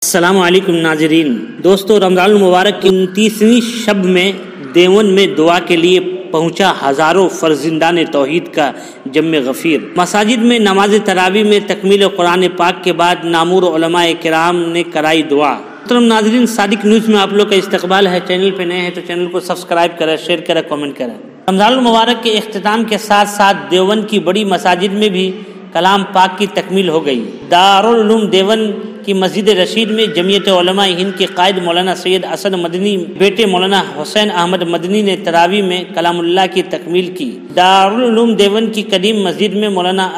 السلام علیکم ناظرین دوستو، رمضان المبارک کی 29ویں شب میں دیون میں دعا کے لیے پہنچا ہزاروں فرزندان توحید کا جم غفیر۔ مساجد میں نماز تراویح میں تکمیل قرآن پاک کے بعد نامور علماء کرام نے کرائی دعا۔ محترم ناظرین، صادق نیوز میں آپ لوگ کا استقبال ہے۔ چینل پہ نئے ہیں تو چینل کو سبسکرائب کریں، شیئر کریں، کامنٹ کریں۔ رمضان المبارک کے اختتام کے ساتھ ساتھ دیوبند کی بڑی مساجد میں بھی کلام پاک کی تکمیل ہو گئی۔ دارالعلوم دیوبند کی مسجد رشید میں جمعیت علماء ہند کے قائد مولانا سید اسد مدنی بیٹے مولانا حسین احمد مدنی نے تراویح میں کلام اللہ کی تکمیل کی۔ دارالعلوم دیوبند کی قدیم مسجد میں مولانا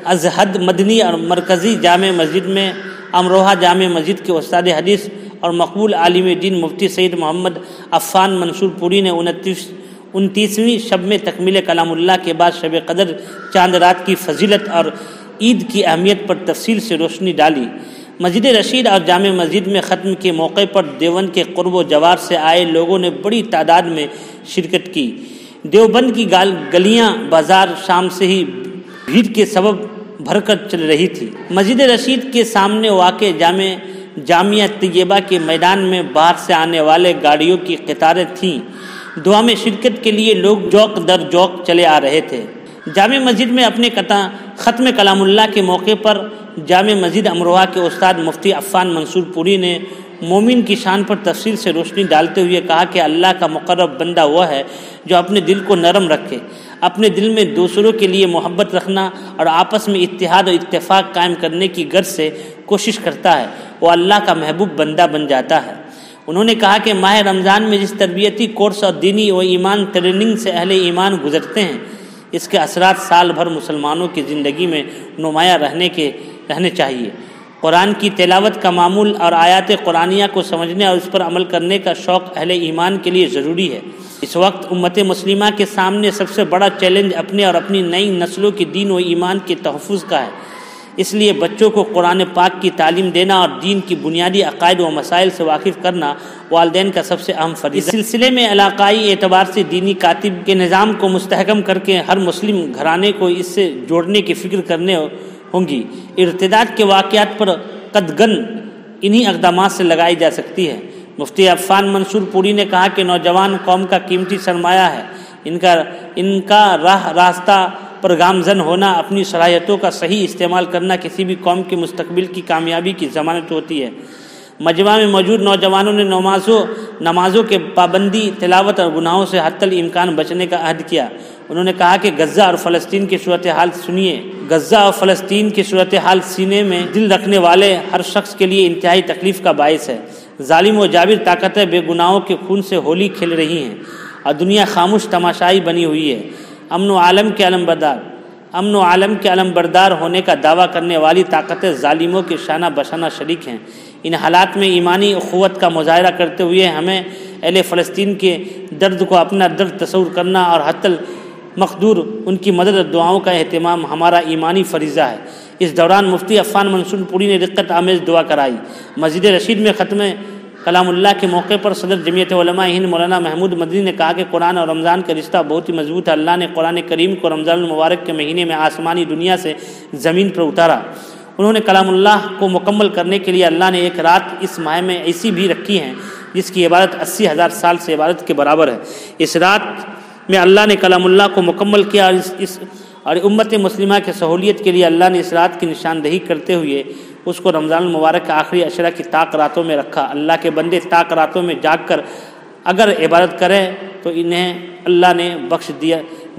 ازہد مدنی اور مرکزی جامع مسجد میں امروہہ جامع مسجد کے استاد حدیث اور مقبول عالم دین مفتی سید محمد عفان منصور پوری نے 29ویں شب میں تکمیل کلام اللہ کے بعد شب قدر چاند رات کی فضیلت اور عید کی اہمیت پر تفصیل سے روشنی ڈالی۔ مسجد رشید اور جامع مسجد میں ختم کے موقع پر دیوبند کے قرب و جوار سے آئے لوگوں نے بڑی تعداد میں شرکت کی۔ دیوبند کی گلیاں بازار شام سے ہی بھیڑ کے سبب بھر کر چل رہی تھی۔ مسجد رشید کے سامنے واقع جامعہ طیبہ کے میدان میں باہر سے آنے والے گاڑیوں کی قطاریں تھیں۔ دعا میں شرکت کے لیے لوگ جوق در جوق چلے آ رہے تھے۔ جامع مسجد میں اپنے ختم کلام اللہ کے موقع پر جامع مسجد امروہہ کے استاد مفتی عفان منصور پوری نے مومن کی شان پر تفصیل سے روشنی ڈالتے ہوئے کہا کہ اللہ کا مقرب بندہ وہ ہے جو اپنے دل کو نرم رکھے، اپنے دل میں دوسروں کے لیے محبت رکھنا اور آپس میں اتحاد و اتفاق قائم کرنے کی غرض سے کوشش کرتا ہے، وہ اللہ کا محبوب بندہ بن جاتا ہے۔ انہوں نے کہا کہ ماہ رمضان میں جس تربیتی کورس اور دینی و ایمان ٹریننگ سے اہل ایمان گزرتے ہیں، اس کے اثرات سال بھر مسلمانوں کی زندگی میں نمایاں رہنے چاہیے۔ قرآن کی تلاوت کا معمول اور آیات قرآنیہ کو سمجھنے اور اس پر عمل کرنے کا شوق اہل ایمان کے لیے ضروری ہے۔ اس وقت امت مسلمہ کے سامنے سب سے بڑا چیلنج اپنے اور اپنی نئی نسلوں کے دین و ایمان کے تحفظ کا ہے، اس لیے بچوں کو قرآن پاک کی تعلیم دینا اور دین کی بنیادی عقائد و مسائل سے واقف کرنا والدین کا سب سے اہم فریضہ ہے۔ اس سلسلے میں علاقائی اعتبار سے دینی کاتب کے نظام کو مستحکم کر کے ہر مسلم گھرانے کو اس سے جوڑنے کی فکر کرنے ہوں گی۔ ارتداد کے واقعات پر قدغن انہی اقدامات سے لگائی جا سکتی ہے۔ مفتی عفان منصور پوری نے کہا کہ نوجوان قوم کا قیمتی سرمایہ ہے، ان کا راستہ پر گامزن ہونا، اپنی صلاحیتوں کا صحیح استعمال کرنا کسی بھی قوم کے مستقبل کی کامیابی کی ضمانت ہوتی ہے۔ مجمع میں موجود نوجوانوں نے نمازوں کے پابندی، تلاوت اور گناہوں سے حتی الامکان بچنے کا عہد کیا۔ انہوں نے کہا کہ غزہ اور فلسطین کی صورتحال سینے میں دل رکھنے والے ہر شخص کے لیے انتہائی تکلیف کا باعث ہے۔ ظالم و جابر طاقتیں بے گناہوں کے خون سے ہولی کھیل رہی ہیں اور دنیا خاموش تماشائی بنی ہوئی ہے۔ امن و عالم کے علم بردار ہونے کا دعویٰ کرنے والی طاقتیں ظالموں کے شانہ بشانہ شریک ہیں۔ ان حالات میں ایمانی اخوت کا مظاہرہ کرتے ہوئے ہمیں اہل فلسطین کے درد کو اپنا درد تصور کرنا اور حتی المقدور ان کی مدد اور دعاؤں کا اہتمام ہمارا ایمانی فریضہ ہے۔ اس دوران مفتی عفان منصور پوری نے رقت آمیز دعا کرائی۔ مسجد رشید میں ختم کلام اللہ کے موقع پر صدر جمعیت علماء ہند مولانا محمود مدنی نے کہا کہ قرآن اور رمضان کا رشتہ بہت ہی مضبوط ہے۔ اللہ نے قرآن کریم کو رمضان المبارک کے مہینے میں آسمانی دنیا سے زمین پر اتارا۔ انہوں نے کلام اللہ کو مکمل کرنے کے لیے اللہ نے ایک رات اس ماہ میں ایسی بھی رکھی ہے جس کی عبادت 80,000 سال سے عبادت کے برابر ہے۔ اس رات میں اللہ نے کلام اللہ کو مکمل کیا اور امت مسلمہ کی سہولیت کے لیے اللہ نے اس رات کی نشاندہی کرتے ہوئے اس کو رمضان المبارک کے آخری عشرہ کی طاق راتوں میں رکھا۔ اللہ کے بندے طاق راتوں میں جاگ کر اگر عبادت کریں تو انہیں اللہ نے بخش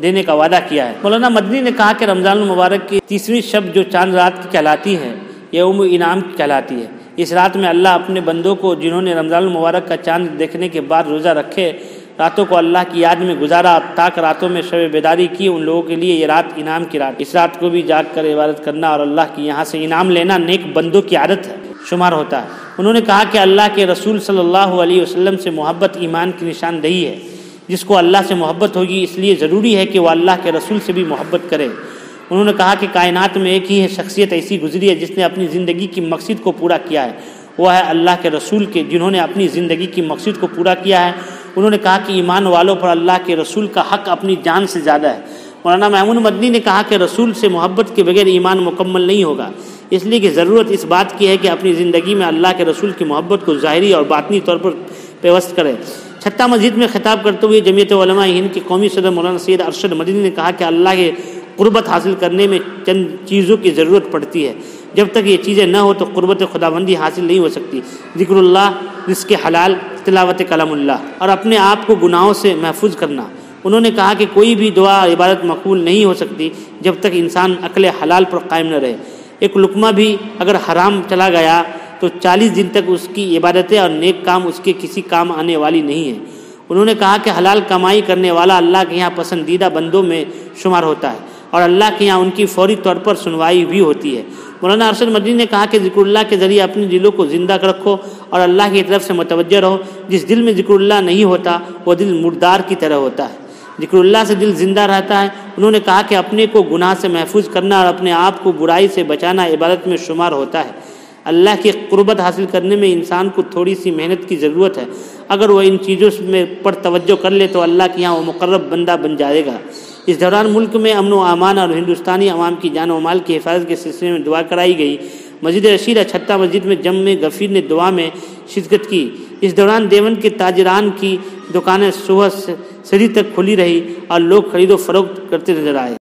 دینے کا وعدہ کیا ہے۔ مولانا مدنی نے کہا کہ رمضان المبارک کی 30ویں شب جو چاند رات کی کہلاتی ہے، یہ یوم انعام کی کہلاتی ہے۔ اس رات میں اللہ اپنے بندوں کو جنہوں نے رمضان المبارک کا چاند دیکھنے کے بعد روزہ رکھے، راتوں کو اللہ کی یاد میں گزارا اور طاق راتوں میں شب بیداری کی، ان لوگوں کے لیے یہ رات انعام کی رات۔ اس رات کو بھی جاگ کر عبادت کرنا اور اللہ کی یہاں سے انعام لینا نیک بندوں کی عادت ہے، شمار ہوتا ہے۔ انہوں نے کہا کہ اللہ کے رسول صلی اللہ علیہ وسلم سے محبت ایمان کی نشاندہی ہے۔ جس کو اللہ سے محبت ہوگی اس لیے ضروری ہے کہ وہ اللہ کے رسول سے بھی محبت کرے۔ انہوں نے کہا کہ کائنات میں ایک ہی شخصیت ایسی گزری ہے جس نے اپنی زندگی کی مقصد کو پورا کیا ہے، وہ ہے اللہ کے رسول کے جنہوں نے اپنی زندگی کی مقصد کو پورا کیا ہے۔ انہوں نے کہا کہ ایمان والوں پر اللہ کے رسول کا حق اپنی جان سے زیادہ ہے۔ مولانا محمود مدنی نے کہا کہ رسول سے محبت کے بغیر ایمان مکمل نہیں ہوگا، اس لیے کہ ضرورت اس بات کی ہے کہ اپنی زندگی میں اللہ کے رسول کی محبت کو ظاہری اور باطنی طور پر پیوست کرے۔ چھتہ مسجد میں خطاب کرتے ہوئے جمعیت علماء ہند کے قومی صدر مولانا سید ارشد مدنی نے کہا کہ اللہ کے قربت حاصل کرنے میں چند چیزوں کی ضرورت پڑتی ہے، جب تک یہ چیزیں نہ ہو تو قربت خداوندی حاصل نہیں ہو سکتی۔ ذکر اللہ، رزق حلال، تلاوت کلام اللہ اور اپنے آپ کو گناہوں سے محفوظ کرنا۔ انہوں نے کہا کہ کوئی بھی دعا عبادت مقبول نہیں ہو سکتی جب تک انسان عقل حلال پر قائم نہ رہے۔ ایک لقمہ بھی اگر حرام چلا گیا تو 40 دن تک اس کی عبادتیں اور نیک کام اس کے کسی کام آنے والی نہیں ہیں۔ انہوں نے کہا کہ حلال کمائی کرنے والا اللہ کے یہاں پسندیدہ بندوں میں شمار ہوتا ہے اور اللہ کے یہاں ان کی فوری طور پر سنوائی بھی ہوتی ہے۔ مولانا ارشد مدنی نے کہا کہ ذکر اللہ کے ذریعے اپنے دلوں کو زندہ رکھو اور اللہ کی طرف سے متوجہ رہو۔ جس دل میں ذکر اللہ نہیں ہوتا وہ دل مردار کی طرح ہوتا ہے، ذکر اللہ سے دل زندہ رہتا ہے۔ انہوں نے کہا کہ اپنے کو گناہ سے محفوظ کرنا اور اپنے آپ کو برائی سے بچانا عبادت میں شمار ہوتا ہے۔ اللہ کی قربت حاصل کرنے میں انسان کو تھوڑی سی محنت کی ضرورت ہے۔ اگر وہ ان چیزوں میں پر توجہ کر لے تو اللہ کے یہاں وہ مقرب بندہ بن جائے گا۔ اس دوران ملک میں امن و امان اور ہندوستانی عوام کی جان و مال کی حفاظت کے سلسلے میں دعا کرائی گئی۔ مسجد رشیدہ چھتہ مسجد میں جمع غفیر نے دعا میں شرکت کی۔ اس دوران دیوبند کے تاجران کی دکانیں صبح سے سری تک کھلی رہی اور لوگ خرید و فروخت کرتے نظر آئے۔